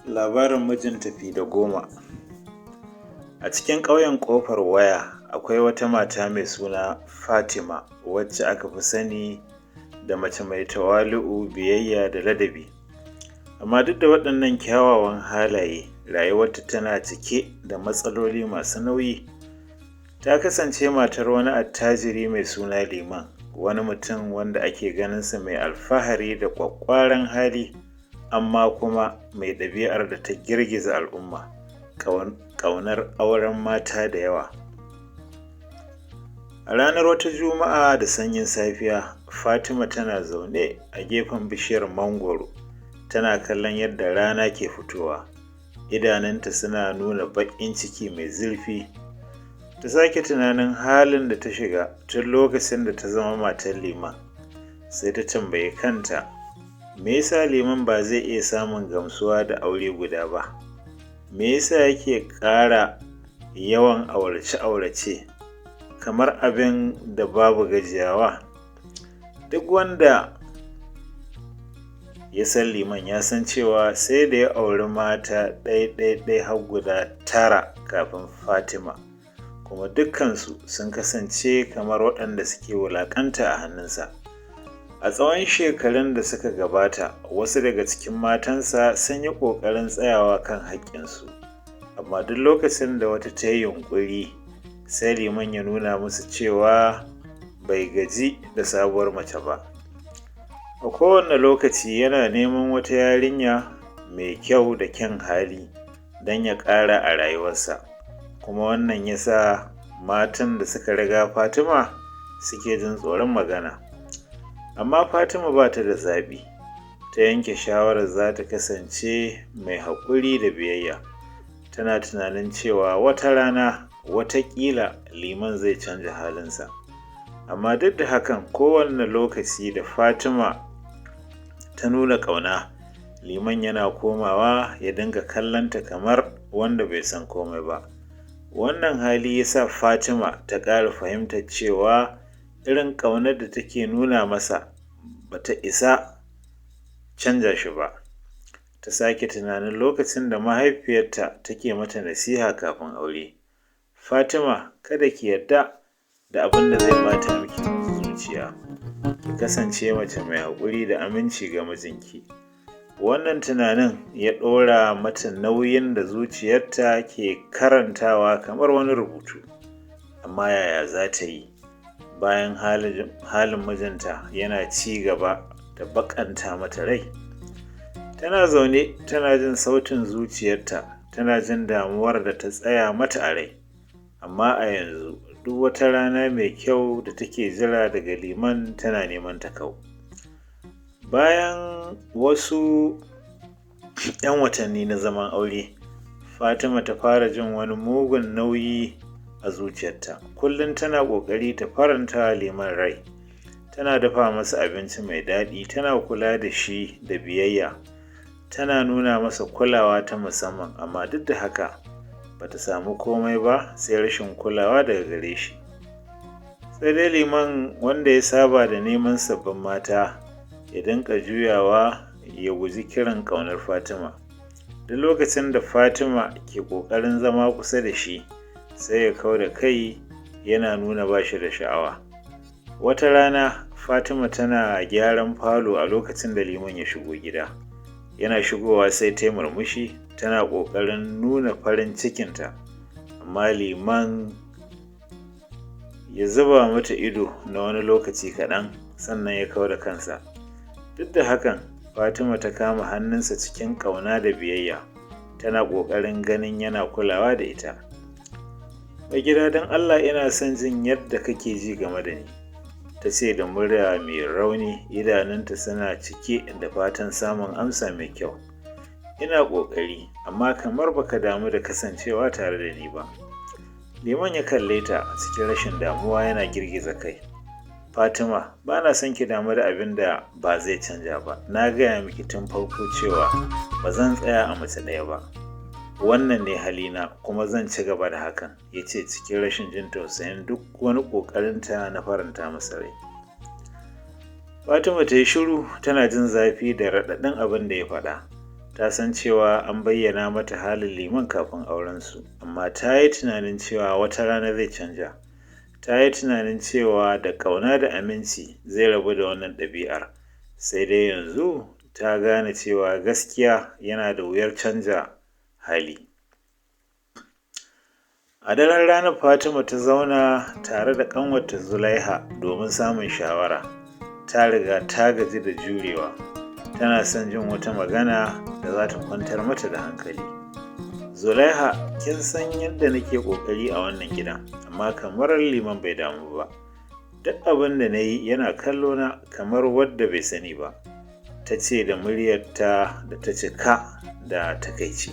Labarin mijin tafi da goma. A cikin ƙauyen ƙofar waya akwai wata mata mai suna Fatima wacce aka fi sani da mace mai tawali'u, biyayya da ladabi. Amma duk da waɗannan kyawawan halaye, rayuwarta tana cike da matsaloli masu nauyi. Ta kasance matar wani attajiri mai suna Liman, wani mutum wanda ake ganinsa mai alfahari da ƙwaƙƙwaran hali, amma kuma mai ɗabi'ar da ta girgiza al'umma, ƙaunar auren mata da yawa. A ranar wata Juma'a da sanyin safiya, Fatima tana zaune a gefen bishiyar mangwaro, tana kallon yadda rana ke fitowa. Idanunta suna nuna baƙin ciki mai zurfi. Ta sake tunanin halin da ta shiga tun lokacin da ta zama matar Liman. Sai ta tambayi kanta, me yasa Liman ba zai iya samun gamsuwa da aure guda ba? Me yasa yake ƙara yawan aurace-aurace kamar abin da babu gajiyawa? Duk wanda ya san Liman ya san cewa sai da ya auri mata ɗai har guda 9 kafin Fatima, kuma dukkansu sun kasance kamar waɗanda suke wulaƙanta a hannunsa. A tsawon shekarun da suka gabata, wasu daga cikin matansa sun yi ƙoƙarin tsayawa kan haƙƙinsu, amma duk lokacin da wata ta yi yunƙuri, sai Liman ya nuna musu cewa bai gaji da sabuwar mace ba. A kowane lokaci yana neman wata yarinya mai kyau da kyan hali don ya ƙara a rayuwarsa, kuma wannan ya sa matan da suka riga Fatima suke jin tsoron magana. Amma Fatima ba ta da zaɓi, ta yanke shawarar za ta kasance mai haƙuri da biyayya. Tana tunanin cewa wata rana wataƙila Liman zai canja halinsa. Amma duk da hakan, kowane lokaci da Fatima ta nuna ƙauna, Liman yana komawa ya dinga kallonta kamar wanda bai san komai ba. Wannan hali ya sa Fatima ta ƙara fahimtar cewa irin ƙaunar da take nuna masa ba ta isa canja shi ba. Ta sake tunanin lokacin da mahaifiyarta take mata nasiha kafin aure. Fatima, kada ki yarda da abin da zai ɓata miki zuciya. Ki kasance mace mai haƙuri da aminci ga mijinki. Wannan tunanin ya ɗora mata nauyin da zuciyarta ke karantawa kamar wani rubutu. Amma yaya za ta yi bayan halin mijinta yana ci gaba da baƙanta mata rai? Tana zaune tana jin sautin zuciyarta, tana jin damuwar da ta tsaya mata a rai. Amma a yanzu duk wata rana mai kyau da take jira daga Liman tana neman ta kau. Bayan wasu 'yan watanni na zaman aure, Fatima ta fara jin wani mugun nauyi a zuciyarta. Kullum tana ƙoƙari ta faranta Liman rai. Tana dafa masa abinci mai daɗi, tana kula da shi da biyayya, tana nuna masa kulawa ta musamman, amma duk da haka ba ta samu komai ba sai rashin kulawa daga gare shi. Sai dai Liman, wanda ya saba da neman sabbin mata, ya dinga juyawa ya guji kiran ƙaunar Fatima. Duk lokacin da Fatima ke ƙoƙarin zama kusa da shi, sai ya kau da kai yana nuna ba shi da sha'awa. Wata rana Fatima tana gyaran falo a lokacin da Liman ya shigo gida. Yana shigowa sai ta yi murmushi, tana ƙoƙarin nuna farin cikinta, amma Liman ya zuba mata ido na wani lokaci kaɗan, sannan ya kau da kansa. Duk da hakan, Fatima ta kama hannunsa cikin ƙauna da biyayya, tana ƙoƙarin ganin yana kulawa da ita. Mai gida, don Allah ina son jin yadda kake ji game da ni, ta ce da murya mai rauni, idanunta suna cike da fatan samun amsa mai kyau. Ina ƙoƙari, amma kamar baka damu da kasancewa tare da ni ba. Liman ya kalle ta cikin rashin damuwa, yana girgiza kai. Fatima, ba na son ki damu da abin da ba zai canja ba. Na gaya miki tun farko cewa ba zan tsaya a mace ɗaya ba. Wannan ne halina, kuma zan ci gaba da hakan, ya ce cikin rashin jin tausayin duk wani ƙoƙarinta na faranta masa rai. Fatima ta yi shiru, tana jin zafi da raɗaɗin abin da ya faɗa. ta san cewa an bayyana mata halin liman kafin aurensu, amma ta yi tunanin cewa wata rana zai canja. Ta yi tunanin cewa da ƙauna da aminci zai rabu da wannan ɗabi'ar, sai dai yanzu ta gane cewa gaskiya yana da wuyar canja hali. A daren ranar Fatima ta zauna tare da ƙanwarta Zulaiha domin samun shawara. Ta riga ta gaji da jurewa, tana son jin wata magana da za ta kwantar mata da hankali. Zulaiha, kin san yadda nake ƙoƙari a wannan gidan, amma kamar liman bai damu ba. Duk abin da na yi yana kallo na kamar wadda bai sani ba, ta ce da muryarta da ta cika da takaici.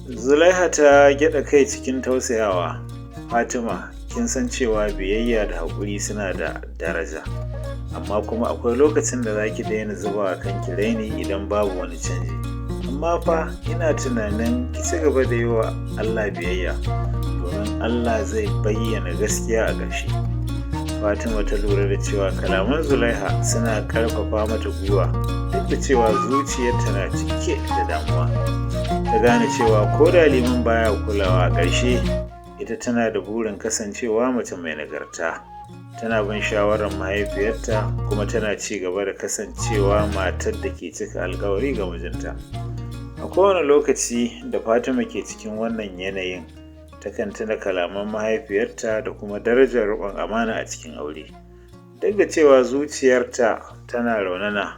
Zulaiha ta gyaɗa kai cikin tausayawa. Fatima, kin san cewa biyayya da haƙuri suna da daraja, amma kuma akwai lokacin da za ki daina zuba kanki raini idan babu wani canji. Amma fa ina tunanin ki ci gaba da yi wa Allah biyayya, domin Allah zai bayyana gaskiya a ƙarshe. Fatima ta lura da cewa kalaman Zulaiha suna ƙarfafa mata gwiwa, duk da cewa zuciyarta na cike da damuwa. Ta gane cewa ko da liman baya kulawa a ƙarshe, ita tana da burin kasancewa mace mai nagarta. Tana bin shawarar mahaifiyarta kuma tana ci gaba da kasancewa matar da ke cika alkawari ga mijinta. A kowane lokaci da Fatima ke cikin wannan yanayin, takan tuna kalaman mahaifiyarta da kuma darajar riƙon amana a cikin aure. Duk da cewa zuciyarta tana raunana,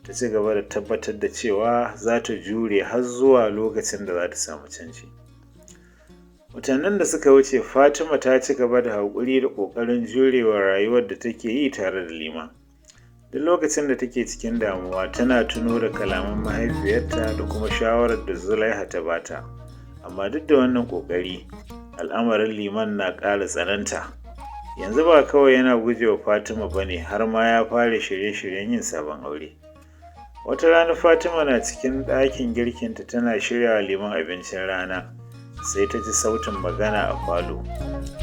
ta ci gaba da tabbatar da cewa za ta jure har zuwa lokacin da za ta samu canji. Watannin da suka wuce, Fatima ta ci gaba da haƙuri da ƙoƙarin jurewa rayuwar da take yi tare da liman. Duk lokacin da take cikin damuwa, tana tuno da kalaman mahaifiyarta da kuma shawarar da Zulaiha ta bata. Amma duk da wannan ƙoƙari, al'amarin liman na ƙara tsananta. Yanzu ba kawai yana gujewa Fatima ba ne, har ma ya fara shirye-shiryen yin sabon aure. Wata rana Fatima na cikin ɗakin girkinta tana shirya liman abincin rana, sai ta ji sautin magana a falo.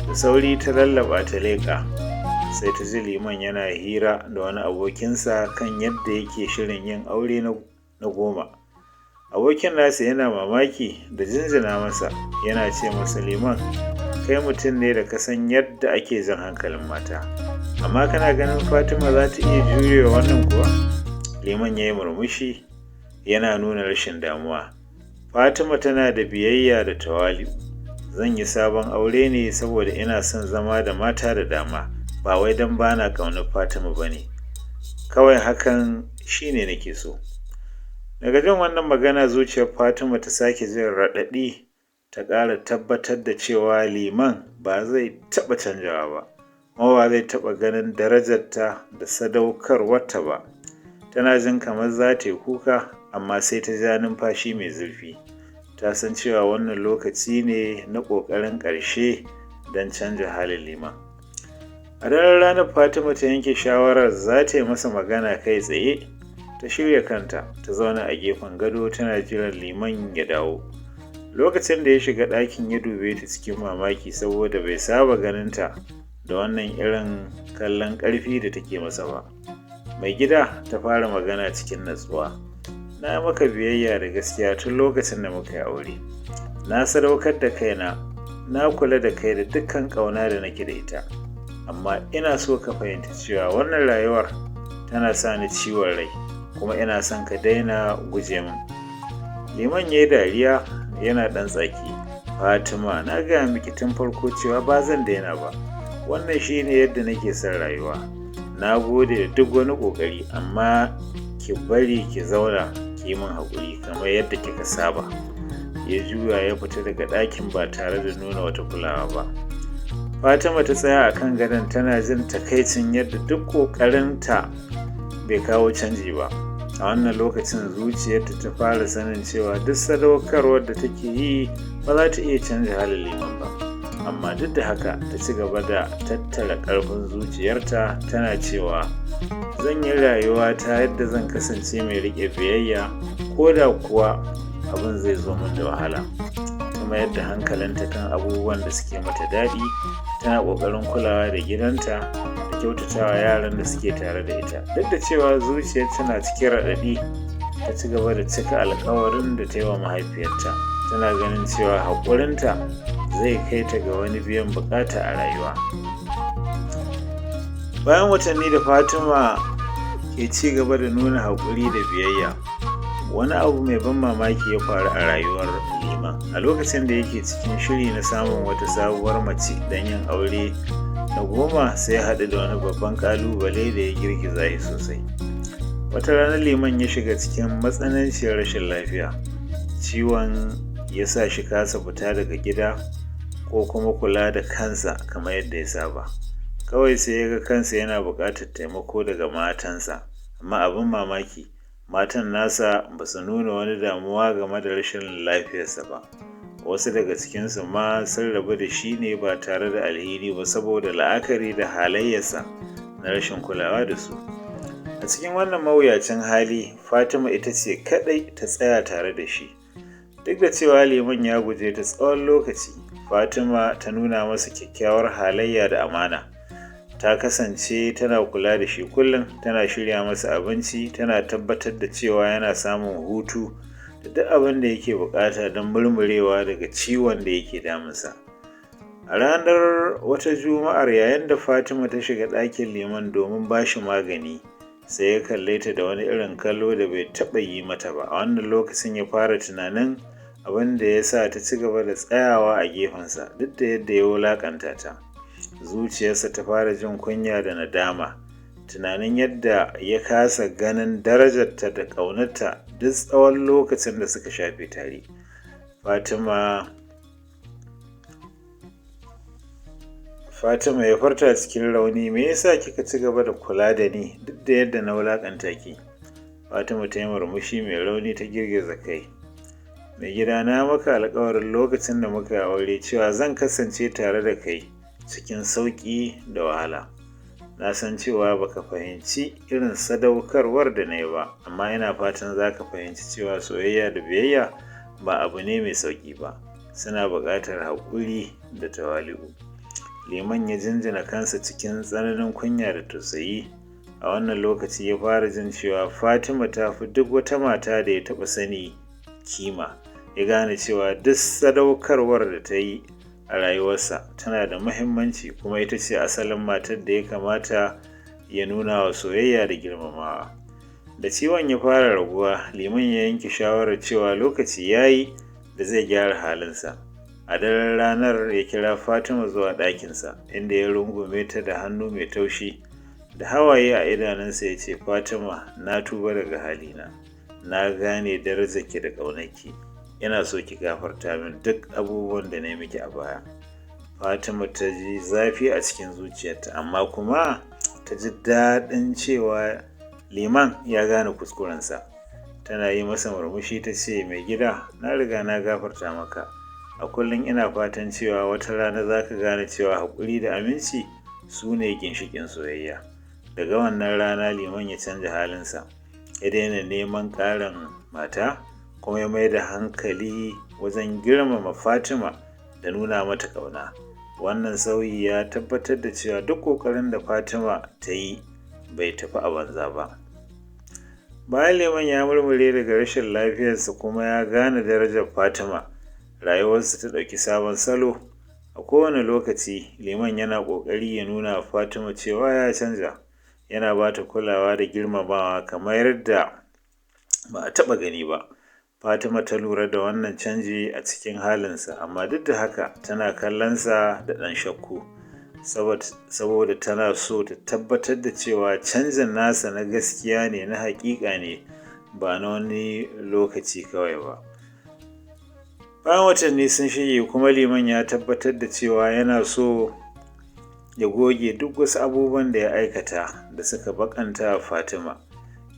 Da sauri ta lallaba ta leƙa, sai ta ji liman yana hira da wani abokinsa kan yadda yake shirin yin aure na goma. Abokin nasa yana mamaki da jinjina masa, yana ce masa, liman, kai mutum ne da ka san yadda ake jan hankalin mata, amma kana ganin Fatima za ta iya jurewa wannan kuwa? Liman ya yi murmushi, yana nuna rashin damuwa. Fatima tana da biyayya da tawali'u. Zan yi sabon aure ne saboda ina son zama da mata da dama, ba wai don bana ƙaunar Fatima ba ne. Kawai hakan shi ne nake so. Daga jin wannan magana, zuciyar Fatima ta sake jin raɗaɗi, ta ƙara tabbatar da cewa liman ba zai taɓa canjawa ba, kuma ba zai taɓa ganin darajarta da sadaukarwarta ba. Tana jin kamar za ta yi kuka, amma sai ta ja numfashi mai zurfi. Ta san cewa wannan lokaci ne na ƙoƙarin ƙarshe don canja halin liman. A daren ranar, Fatima ta yanke shawarar za ta yi masa magana kai tsaye. Ta shirya kanta, ta zauna a gefen gado tana jiran liman ya dawo. Lokacin da ya shiga ɗakin, ya dube ta cikin mamaki saboda bai saba ganinta da wannan irin kallon ƙarfi da take masa ba. Mai gida, ta fara magana cikin natsuwa. Na maka biyayya da gaskiya tun lokacin da muka yi aure. Na sadaukar da kaina, na kula da kai da dukkan ƙauna da nake da ita. Amma ina so ka fahimci cewa wannan rayuwar tana sa ni ciwon rai, kuma ina son ka daina guje min. Liman ya yi dariya, yana ɗan tsaki. Fatima, na gaya miki tun farko cewa ba zan daina ba. Wannan shi ne yadda nake son rayuwa. Na gode da duk wani ƙoƙari, amma ki bari ki zauna ki yi min haƙuri kamar yadda kika saba. Ya juya ya fita daga ɗakin ba tare da nuna wata kulawa ba. Fatima ta tsaya a kan gadon tana jin takaicin yadda duk ƙoƙarinta bai kawo canji ba. A wannan lokacin zuciyarta ta fara sanin cewa duk sadaukarwar da take yi ba za ta iya canja halin liman ba. Amma duk da haka, ta ci gaba da tattara ƙarfin zuciyarta, tana cewa, zan yi rayuwa ta yadda zan kasance mai riƙe biyayya, ko da kuwa abin zai zo min da wahala. Kuma yadda hankalinta kan abubuwan da suke mata daɗi, tana ƙoƙarin kulawa da gidanta da kyautatawa yaran da suke tare da ita. Duk da cewa zuciyar tana cikin raɗaɗi, ta ci gaba da cika alkawarin da ta yi wa mahaifiyarta, tana ganin cewa haƙurinta zai kai ta ga wani biyan bukata a rayuwa. Bayan watanni da Fatima ke ci gaba da nuna haƙuri da biyayya, wani abu mai ban mamaki ya faru a rayuwar Liman. A lokacin da yake cikin shiri na samun wata sabuwar mace don yin aure na goma, sai ya haɗu da wani babban ƙalubale da ya girgiza shi sosai. Wata ranar Liman ya shiga cikin matsananciyar rashin lafiya. Ciwon ya sa shi kasa fita daga gida ko kuma kula da kansa kamar yadda ya saba. Kawai sai ya ga kansa yana buƙatar taimako daga matansa, amma abin mamaki matan nasa ba su nuna wani damuwa game da rashin lafiyarsa ba. Wasu daga cikinsu ma sun rabu da shi ne ba tare da alheri ba, saboda la'akari da halayyarsa na rashin kulawa da su. A cikin wannan mawuyacin hali, Fatima ita ce kaɗai ta tsaya tare da shi. Duk da cewa Liman ya guje ta tsawon lokaci, Fatima ta nuna masa kyakkyawar halayya da amana. Ta kasance tana kula da shi kullum, tana shirya masa abinci, tana tabbatar da cewa yana samun hutu da duk abin da yake bukata don murmurewa daga ciwon da yake damunsa. A ranar wata Juma'ar, yayin da Fatima ta shiga ɗakin Liman domin ba shi magani, sai ya kalle ta da wani irin kallo da bai taɓa yi mata ba. A wannan lokacin ya fara tunanin abin da ya sa ta ci gaba da tsayawa a gefensa duk da yadda ya wulaƙanta ta. Zuciyarsa ta fara jin kunya da nadama, tunanin yadda ya kasa ganin darajarta da ƙaunarta duk tsawon lokacin da suka shafe tare. Fatima ya farta cikin rauni, me yasa kika ci gaba da kula da ni duk da yadda na wulaƙanta ki? Fatima ta yi murmushi mai rauni ta girgiza kai. Mai gida, na maka alƙawarin lokacin da muka yi aure cewa zan kasance tare da kai cikin sauƙi da wahala. Na san cewa baka fahimci irin sadaukarwar da na yi ba, amma ina fatan za ka fahimci cewa soyayya da biyayya ba abu ne mai sauƙi ba, suna buƙatar haƙuri da tawali'u. Liman ya jinjina kansa cikin tsananin kunya da tausayi. A wannan lokaci ya fara jin cewa Fatima ta fi duk wata mata da ya taɓa sani kima. Ya gane cewa duk sadaukarwar da ta yi a rayuwarsa tana da muhimmanci, kuma ita ce asalin matar da ya kamata ya nuna wa soyayya da girmamawa. Da ciwon ya fara raguwa, Liman ya yanke shawarar cewa lokaci ya yi da zai gyara halinsa. A daren ranar ya kira Fatima zuwa ɗakinsa, inda ya rungume ta da hannu mai taushi. Da hawaye a idanunsa ya ce, Fatima, na tuba daga halina, na gane darajarki da ƙaunarki. Ina so ki gafarta min duk abubuwan da na yi miki a baya. Fatima ta ji zafi a cikin zuciyarta, amma kuma ta ji daɗin cewa Liman ya gane kuskurensa. Tana yi masa murmushi ta ce, mai gida, na riga na gafarta maka. A kullum ina fatan cewa wata rana za ka gane cewa haƙuri da aminci su ne ginshiƙin soyayya. Daga wannan rana Liman ya canja halinsa, ya daina neman ƙarin mata, kuma ya mai da hankali wajen girmama Fatima da nuna mata ƙauna. Wannan sauyi ya tabbatar da cewa duk ƙoƙarin da Fatima ta yi bai tafi a banza ba. Bayan Liman ya murmure daga rashin lafiyarsa kuma ya gane darajar Fatima, rayuwarsa ta ɗauki sabon salo. A kowane lokaci Liman yana ƙoƙari ya nuna wa Fatima cewa ya canza, yana ba ta kulawa da girmamawa kamar yadda ba a taɓa gani ba. Fatima ta lura da wannan canji a cikin halinsa, amma duk da haka tana kallonsa da ɗan shakku, saboda tana so ta tabbatar da cewa canjin nasa na gaskiya ne, na haƙiƙa ne, ba na wani lokaci kawai ba. Bayan watanni sun shige kuma Liman ya tabbatar da cewa yana so ya goge duk wasu abubuwan da ya aikata da suka baƙanta Fatima.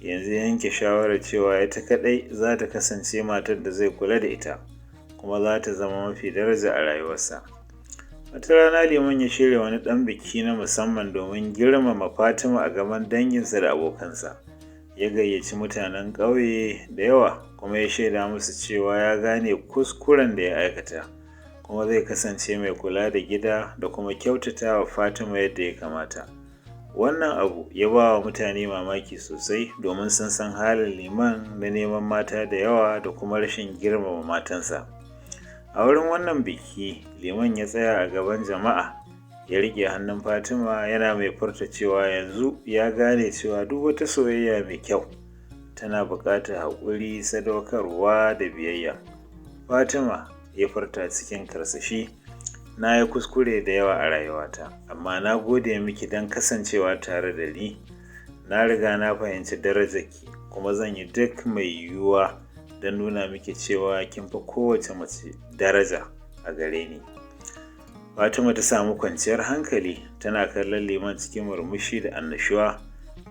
Yanzu yanke shawarar cewa ita kaɗai za ta kasance matar da zai kula da ita, kuma za ta zama mafi daraja a rayuwarsa. Wata rana Liman ya shirya wani ɗan biki na musamman domin girmama Fatima a gaban danginsa da abokansa. Ya gayyaci mutanen ƙauye da yawa, kuma ya shaida musu cewa ya gane kuskuren da ya aikata, kuma zai kasance mai kula da gida da kuma kyautata wa Fatima yadda ya kamata. Wannan abu ya ba wa mutane mamaki sosai domin sun san halin liman na neman mata da yawa da kuma rashin girmama matansa. A wurin wannan biki, liman ya tsaya a gaban jama'a ya riƙe hannun Fatima yana mai furta cewa yanzu ya gane cewa duk wata soyayya mai kyau tana buƙatar haƙuri, sadaukarwa da biyayya. Fatima ya furta cikin karsashi, na yi kuskure da yawa a rayuwata, amma na gode miki don kasancewa tare da ni. Na riga na fahimci darajarki kuma zan yi duk mai yiwuwa don nuna miki cewa kin fi kowace mace daraja a gare ni. Fatima ta samu kwanciyar hankali, tana kallon liman cikin murmushi da annashuwa.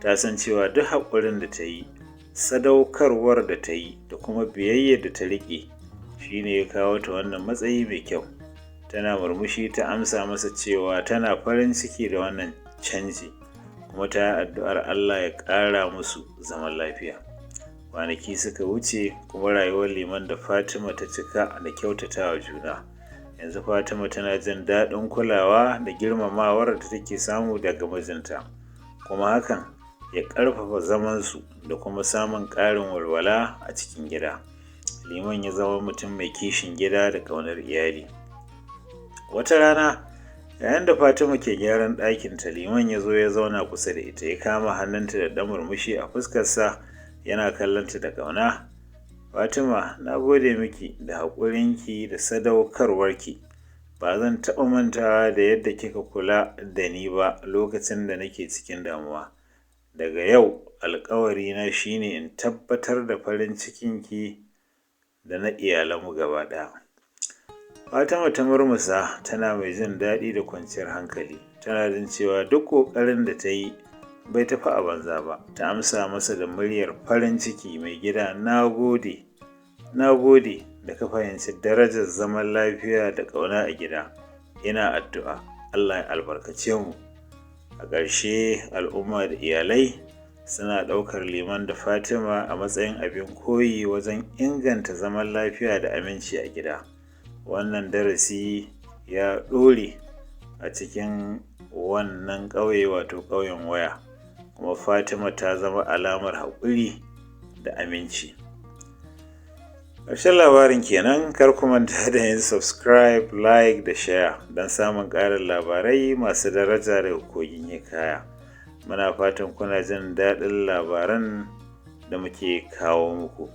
Ta san cewa duk haƙurin da ta yi, sadaukarwar da ta yi da kuma biyayyar da ta riƙe shi ne ya kawo ta wannan matsayi mai kyau. Tana murmushi ta amsa masa cewa tana farin ciki da wannan canji, kuma ta yi addu'ar Allah ya ƙara musu zaman lafiya. Kwanaki suka wuce kuma rayuwar liman da Fatima ta cika da kyautatawa juna. Yanzu Fatima tana jin daɗin kulawa da girmamawar da take samu daga mijinta, kuma hakan ya ƙarfafa zamansu da kuma samun ƙarin walwala a cikin gida. Liman ya zama mutum mai kishin gida da ƙaunar iyali. Wata rana, yayin da Fatima ke gyaran ɗakinta, liman ya zo ya zauna kusa da ita, ya kama hannunta da ɗan murmushi a fuskarsa yana kallonta da ƙauna. Fatima, na gode miki da haƙurinki da sadaukarwarki. Ba zan taɓa mantawa da yadda kika kula da ni ba lokacin da nake cikin damuwa. Daga yau, alƙawarina shine in tabbatar da farin cikinki da na iyalanmu gaba ɗaya. Fatima ta murmusa, tana mai jin daɗi da kwanciyar hankali. Tana jin cewa duk ƙoƙarin da ta yi bai tafi a banza ba. Ta amsa masa da muryar farin ciki, mai gida, na gode da ka fahimci darajar zaman lafiya da ƙauna a gida. Ina addu'a Allah ya albarkace mu. A ƙarshe, al'umma da iyalai suna ɗaukar liman da Fatima a matsayin abin koyi wajen inganta zaman lafiya da aminci a gida. Wannan darasi ya ɗore a cikin wannan ƙauye, wato ƙauyen Waya, kuma Fatima ta zama alamar haƙuri da aminci. Ƙarshen labarin kenan. Kar ku manta da yin subscribe, like da share don samun ƙarin labarai masu daraja daga Kogin Hikaya. Muna fatan kuna jin daɗin labaran da muke kawo muku,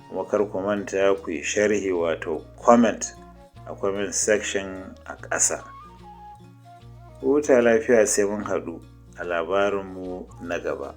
kuma kar ku manta ku yi sharhi, wato comment a comment section a ƙasa. Huta lafiya, sai mun haɗu a labarinmu na gaba.